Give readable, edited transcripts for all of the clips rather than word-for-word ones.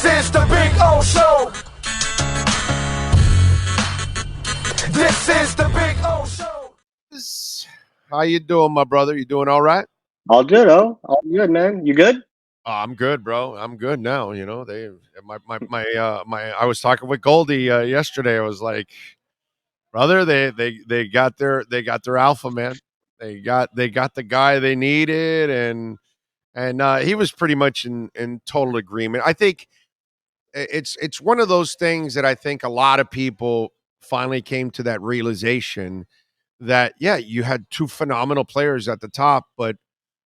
This is the Big O Show. This is the Big O Show. How you doing, my brother? You doing all right? All good, all good, man. You good? I'm good, bro. I'm good now. You know, I was talking with Goldie yesterday. I was like, brother, they got their alpha, man. They got the guy they needed, and he was pretty much in total agreement. I think it's one of those things that I think a lot of people finally came to that realization that yeah, you had two phenomenal players at the top, but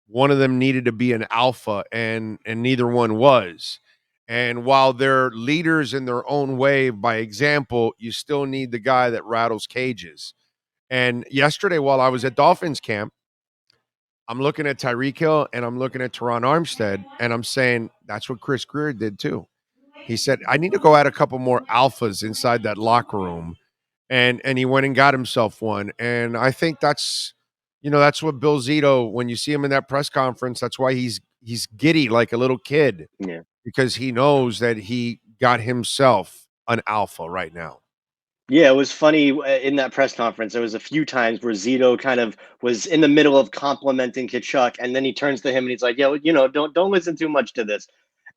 one of them needed to be an alpha, and neither one was. And while they're leaders in their own way by example, you still need the guy that rattles cages. And yesterday while I was at Dolphins camp, I'm looking at Tyreek Hill and I'm looking at Teron Armstead, and I'm saying that's what Chris Greer did too. He said, I need to go add a couple more alphas inside that locker room. And he went and got himself one. And I think that's what Bill Zito, when you see him in that press conference, that's why he's giddy like a little kid. Yeah. Because he knows that he got himself an alpha right now. Yeah, it was funny in that press conference. There was a few times where Zito kind of was in the middle of complimenting Kachuk, and then he turns to him and he's like, "Yeah, don't listen too much to this."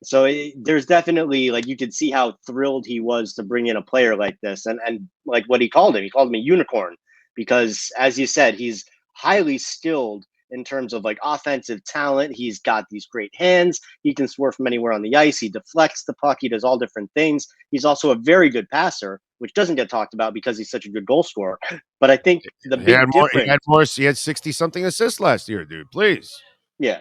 So there's definitely, like, you could see how thrilled he was to bring in a player like this, and like what he called him a unicorn, because as you said, he's highly skilled in terms of like offensive talent. He's got these great hands. He can swerve from anywhere on the ice. He deflects the puck. He does all different things. He's also a very good passer, which doesn't get talked about because he's such a good goal scorer. But I think the big difference, he had 60 something assists last year, dude. Please. yeah.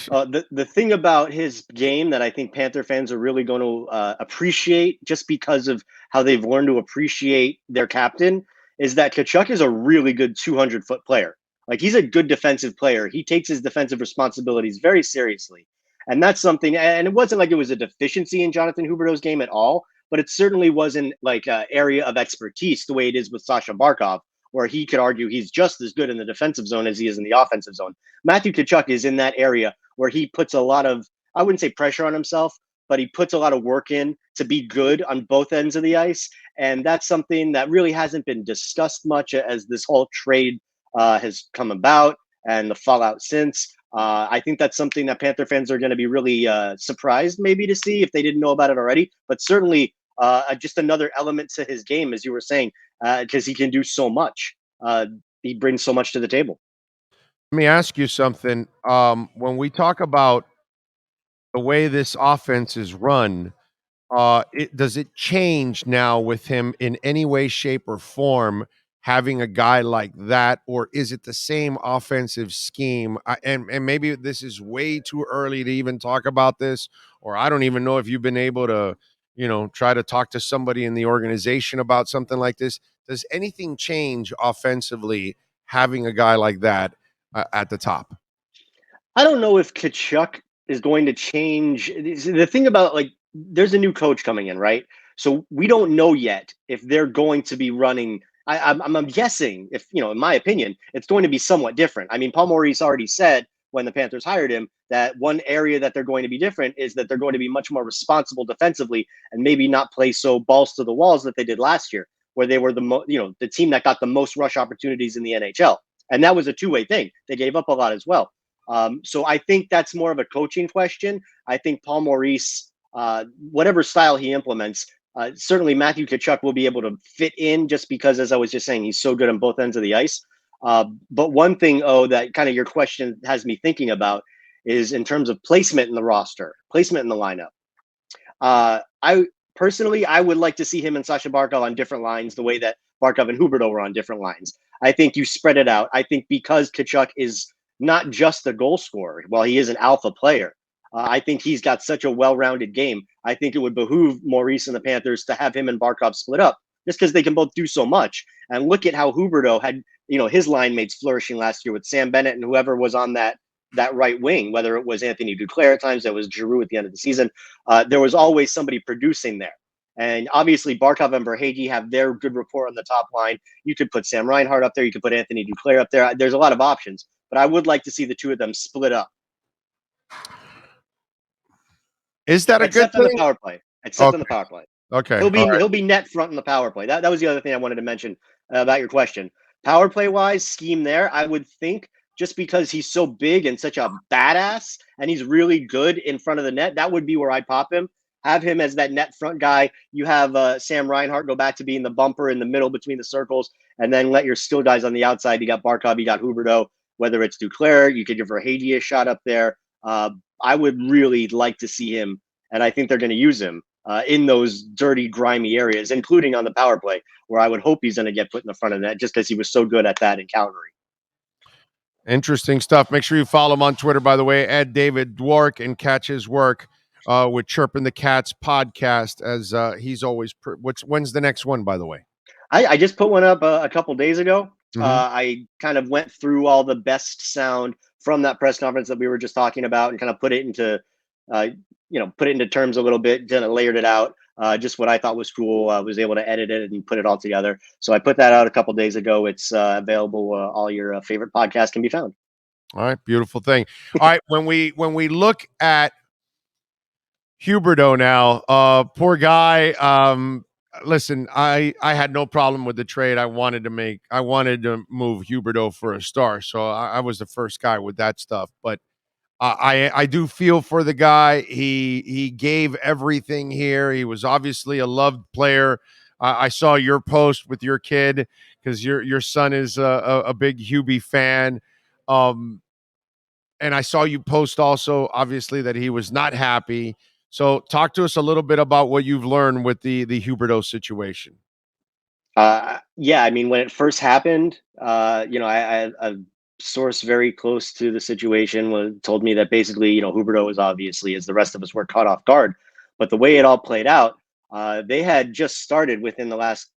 The thing about his game that I think Panther fans are really going to appreciate, just because of how they've learned to appreciate their captain, is that Kachuk is a really good 200-foot player. Like, he's a good defensive player. He takes his defensive responsibilities very seriously. And that's something, and it wasn't like it was a deficiency in Jonathan Huberdeau's game at all, but it certainly wasn't like an area of expertise the way it is with Sasha Barkov, where he could argue he's just as good in the defensive zone as he is in the offensive zone. Matthew Tkachuk is in that area where he puts a lot of, I wouldn't say pressure on himself, but he puts a lot of work in to be good on both ends of the ice. And that's something that really hasn't been discussed much as this whole trade has come about and the fallout since. I think that's something that Panther fans are going to be really surprised maybe to see if they didn't know about it already, but certainly just another element to his game, as you were saying, because he can do so much. He brings so much to the table. Let me ask you something. When we talk about the way this offense is run, does it change now with him in any way, shape, or form, having a guy like that, or is it the same offensive scheme? And maybe this is way too early to even talk about this, or I don't even know if you've been able to, try to talk to somebody in the organization about something like this. Does anything change offensively having a guy like that at the top? I don't know if Kachuk is going to change. The thing about, like, there's a new coach coming in, right? So we don't know yet if they're going to be running. I'm guessing, if in my opinion, it's going to be somewhat different. I mean, Paul Maurice already said when the Panthers hired him that one area that they're going to be different is that they're going to be much more responsible defensively and maybe not play so balls to the walls that they did last year, where they were the team that got the most rush opportunities in the NHL, and that was a two-way thing. They gave up a lot as well. So I think that's more of a coaching question. I think Paul Maurice, whatever style he implements, certainly Matthew Tkachuk will be able to fit in, just because, as I was just saying, he's so good on both ends of the ice. But one thing, that kind of your question has me thinking about is in terms of placement in the roster, placement in the lineup. I personally would like to see him and Sasha Barkov on different lines, the way that Barkov and Huberdeau were on different lines. I think you spread it out. I think because Tkachuk is not just a goal scorer, while he is an alpha player, I think he's got such a well-rounded game. I think it would behoove Maurice and the Panthers to have him and Barkov split up, just because they can both do so much. And look at how Huberdeau had, his line mates flourishing last year with Sam Bennett and whoever was on that right wing, whether it was Anthony Duclair at times, that was Giroux at the end of the season. There was always somebody producing there. And obviously Barkov and Verhaeghe have their good rapport on the top line. You could put Sam Reinhart up there. You could put Anthony Duclair up there. There's a lot of options, but I would like to see the two of them split up. Is that a good except on the thing? power play. Except on the Okay. power play. Okay. He'll All be right. he'll be net front in the power play. That was the other thing I wanted to mention about your question. Power play wise, scheme there. I would think just because he's so big and such a badass, and he's really good in front of the net, that would be where I'd pop him. Have him as that net front guy. You have Sam Reinhart go back to being the bumper in the middle between the circles, and then let your skill guys on the outside. You got Barkov, you got Huberdeau. Whether it's Duclair, you could give Verhage a shot up there. I would really like to see him, and I think they're going to use him in those dirty, grimy areas, including on the power play, where I would hope he's going to get put in the front of that just because he was so good at that in Calgary. Interesting stuff. Make sure you follow him on Twitter, by the way, at David Dwork, and catch his work with Chirping the Cats podcast, as he's always. When's the next one, by the way? I just put one up a couple days ago. Mhm. I kind of went through all the best sound from that press conference that we were just talking about and kind of put it into, put it into terms a little bit, kind of layered it out. Just what I thought was cool. I was able to edit it and put it all together. So I put that out a couple days ago. It's available. All your favorite podcasts can be found. All right, beautiful thing. All right, when we look at Huberdeau now, poor guy. Listen, I had no problem with the trade. I wanted to move Huberdeau for a star, so I was the first guy with that stuff. But I do feel for the guy. He gave everything here. He was obviously a loved player. I saw your post with your kid because your son is a big Hubie fan. And I saw you post also, obviously, that he was not happy. So talk to us a little bit about what you've learned with the Huberdeau situation. Yeah, I mean, when it first happened, I a source very close to the situation told me that basically, Huberto was obviously, as the rest of us were, caught off guard. But the way it all played out, they had just started within the last,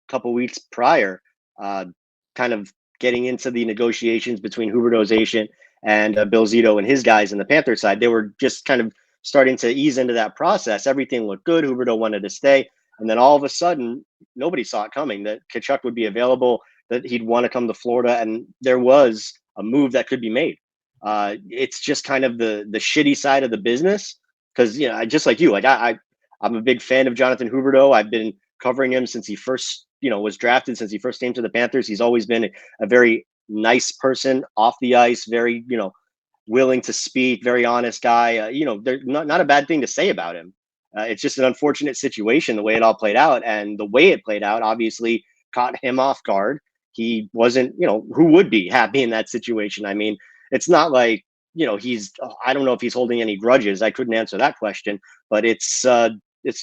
couple weeks prior, kind of getting into the negotiations between Huberto's agent and Bill Zito and his guys in the Panthers side. They were just kind of starting to ease into that process. Everything looked good. Huberto wanted to stay. And then all of a sudden, nobody saw it coming that Tkachuk would be available, that he'd want to come to Florida, and there was a move that could be made. It's just kind of the shitty side of the business because I just like you, I'm a big fan of Jonathan Huberdeau. I've been covering him since he first was drafted, since he first came to the Panthers. He's always been a very nice person off the ice, very willing to speak, very honest guy. There's not a bad thing to say about him. It's just an unfortunate situation, the way it all played out. And the way it played out obviously caught him off guard. He wasn't, who would be happy in that situation? I mean, it's not like, I don't know if he's holding any grudges. I couldn't answer that question, but it's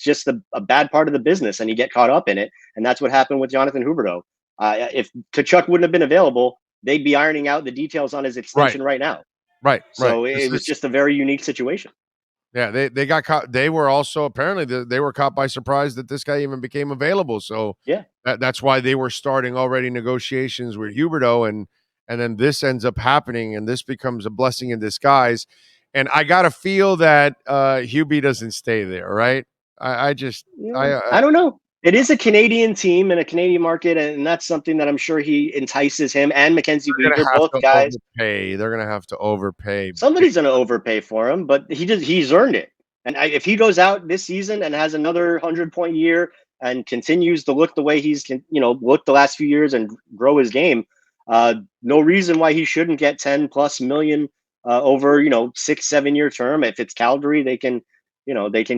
just a bad part of the business and you get caught up in it. And that's what happened with Jonathan Huberdeau. If Tkachuk wouldn't have been available, they'd be ironing out the details on his extension right now. Right. So it was just a very unique situation. Yeah, they got caught. They were also apparently they were caught by surprise that this guy even became available. So yeah, that's why they were starting already negotiations with Huberdeau, and then this ends up happening, and this becomes a blessing in disguise. And I gotta feel that Hubie doesn't stay there, right? I just I don't know. It is a Canadian team and a Canadian market, and that's something that I'm sure he entices him and Mackenzie they're Weegar, gonna have both to guys. overpay. They're gonna have to overpay. Somebody's going to overpay for him, but he's earned it. And if he goes out this season and has another 100-point year and continues to look the way he's looked the last few years and grow his game, no reason why he shouldn't get 10+ million over 6-7 year term. If it's Calgary, they can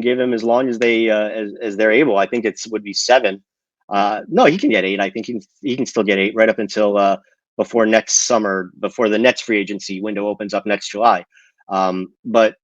give him as long as they as they're able. I think would be 7. No, he can get 8. I think he can still get 8 right up until before next summer, before the Nets free agency window opens up next July. But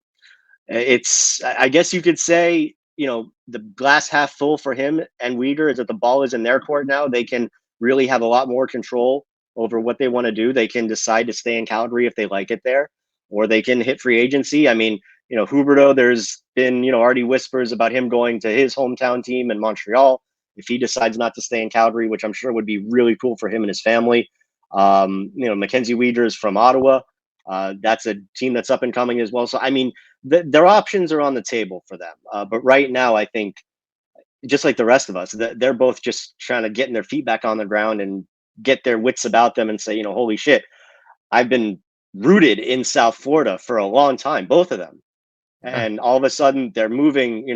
I guess you could say, the glass half full for him and Weegar is that the ball is in their court now. They can really have a lot more control over what they want to do. They can decide to stay in Calgary if they like it there, or they can hit free agency. I mean, Huberdeau, there's been, already whispers about him going to his hometown team in Montreal if he decides not to stay in Calgary, which I'm sure would be really cool for him and his family. Mackenzie Weegar is from Ottawa. That's a team that's up and coming as well. So, I mean, their options are on the table for them. But right now, I think, just like the rest of us, they're both just trying to get their feet back on the ground and get their wits about them and say, holy shit, I've been rooted in South Florida for a long time, both of them. and all of a sudden they're moving,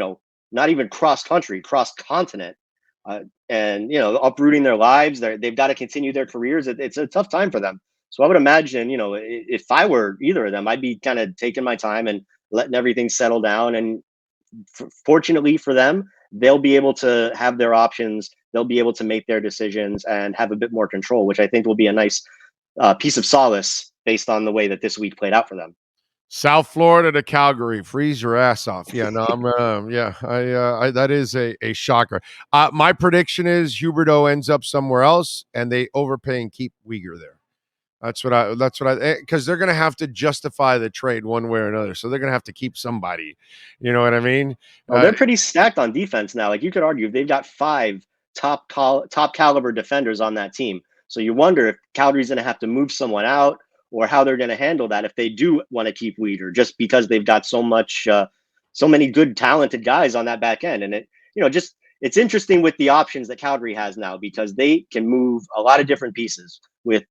not even cross country, cross continent, and uprooting their lives. They've got to continue their careers. It's a tough time for them. So I would imagine, if I were either of them, I'd be kind of taking my time and letting everything settle down. And fortunately for them, they'll be able to have their options. They'll be able to make their decisions and have a bit more control, which I think will be a nice piece of solace based on the way that this week played out for them. South Florida to Calgary, freeze your ass off. Yeah, no, I that is a shocker. My prediction is Huberdeau ends up somewhere else, and they overpay and keep Uyghur there. That's what I because they're going to have to justify the trade one way or another. So they're going to have to keep somebody. You know what I mean? Well, they're pretty stacked on defense now. Like, you could argue they've got 5 top caliber defenders on that team. So you wonder if Calgary's going to have to move someone out, or how they're going to handle that if they do want to keep Uyghur, just because they've got so many good, talented guys on that back end. And it's interesting with the options that Calgary has now, because they can move a lot of different pieces with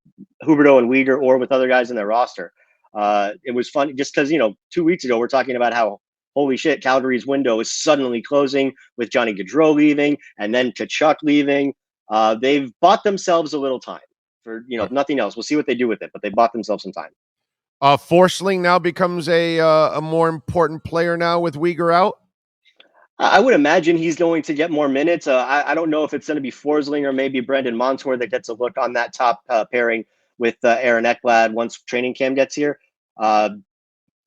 Huberdeau and Uyghur, or with other guys in their roster. It was fun just because, 2 weeks ago, we're talking about how, holy shit, Calgary's window is suddenly closing with Johnny Gaudreau leaving and then Tkachuk leaving. They've bought themselves a little time for, if nothing else. We'll see what they do with it, but they bought themselves some time. Forsling now becomes a more important player now with Uyghur out. I would imagine he's going to get more minutes. I don't know if it's going to be Forsling or maybe Brendan Montour that gets a look on that top pairing with Aaron Ekblad once training camp gets here.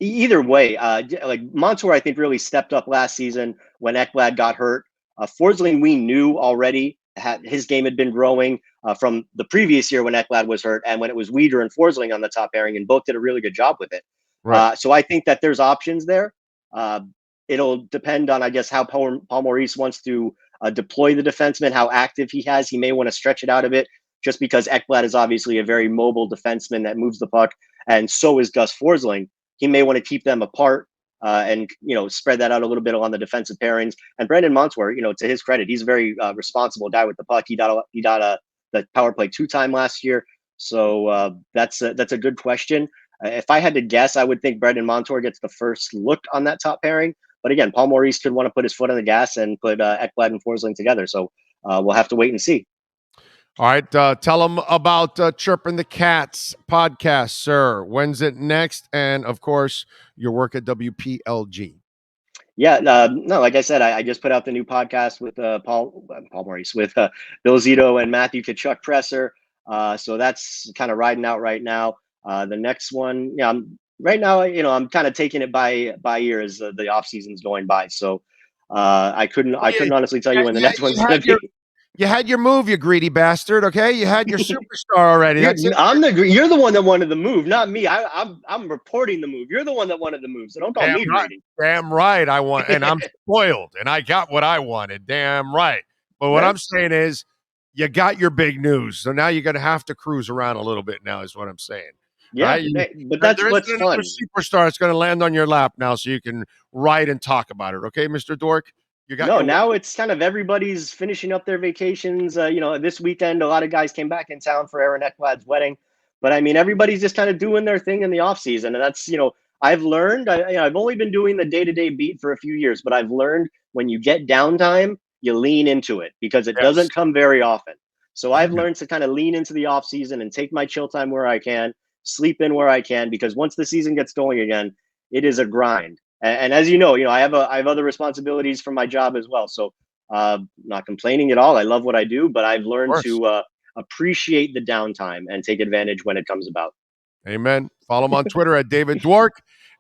Either way, like Montour, I think really stepped up last season when Ekblad got hurt. Forsling, we knew already his game had been growing from the previous year when Ekblad was hurt, and when it was Uyghur and Forsling on the top pairing, and both did a really good job with it. Right. So I think that there's options there. It'll depend on, I guess, how Paul Maurice wants to deploy the defenseman, how active he has. He may want to stretch it out a bit, just because Ekblad is obviously a very mobile defenseman that moves the puck, and so is Gus Forsling. He may want to keep them apart and spread that out a little bit on the defensive pairings. And Brendan Montour, to his credit, he's a very responsible guy with the puck. He got the power play 2-time last year, so that's a good question. If I had to guess, I would think Brendan Montour gets the first look on that top pairing. But again, Paul Maurice could want to put his foot on the gas and put Ekblad and Forsling together. So we'll have to wait and see. All right. Tell them about Chirping the Cats podcast, sir. When's it next? And, of course, your work at WPLG. Yeah. No, like I said, I just put out the new podcast with Paul Maurice, with Bill Zito and Matthew Tkachuk Presser. So that's kind of riding out right now. The next one, right now, I'm kind of taking it by ear as the off season's going by. So I couldn't honestly tell you when the next one's going to be. You had your move, you greedy bastard. Okay, you had your superstar already. You're the one that wanted the move, not me. I'm reporting the move. You're the one that wanted the move, so don't call me greedy. Damn right, I want, and I'm spoiled, and I got what I wanted. Damn right. But what I'm saying is, you got your big news, so now you're going to have to cruise around a little bit. Now is what I'm saying. Yeah, right? But that's what's fun. Superstar that's going to land on your lap now, so you can write and talk about it. Okay, Mr. Dwork? Now it's kind of everybody's finishing up their vacations. This weekend, a lot of guys came back in town for Aaron Ekblad's wedding. But, I mean, everybody's just kind of doing their thing in the offseason. And that's, I've learned, I've only been doing the day-to-day beat for a few years, but I've learned when you get downtime, you lean into it because it doesn't come very often. So I've learned to kind of lean into the offseason and take my chill time where I can, sleep in where I can, because once the season gets going again, it is a grind. And as you know, I have other responsibilities for my job as well. So not complaining at all. I love what I do, but I've learned to appreciate the downtime and take advantage when it comes about. Amen. Follow him on Twitter at David Dwork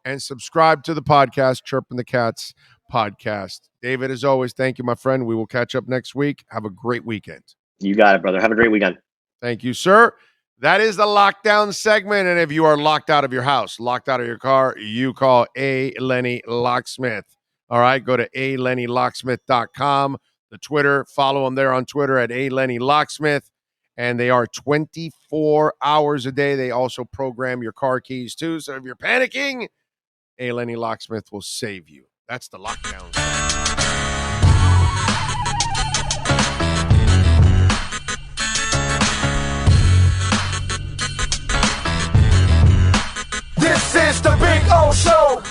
and subscribe to the podcast, Chirping the Cats podcast. David, as always, thank you, my friend. We will catch up next week. Have a great weekend. You got it, brother. Have a great weekend. Thank you, sir. That is the lockdown segment. And if you are locked out of your house, locked out of your car, you call A. Lenny Locksmith. All right, go to alennylocksmith.com. The Twitter, follow them there on Twitter at A. Lenny Locksmith. And they are 24 hours a day. They also program your car keys too. So if you're panicking, A. Lenny Locksmith will save you. That's the lockdown segment. This is the Big O Show.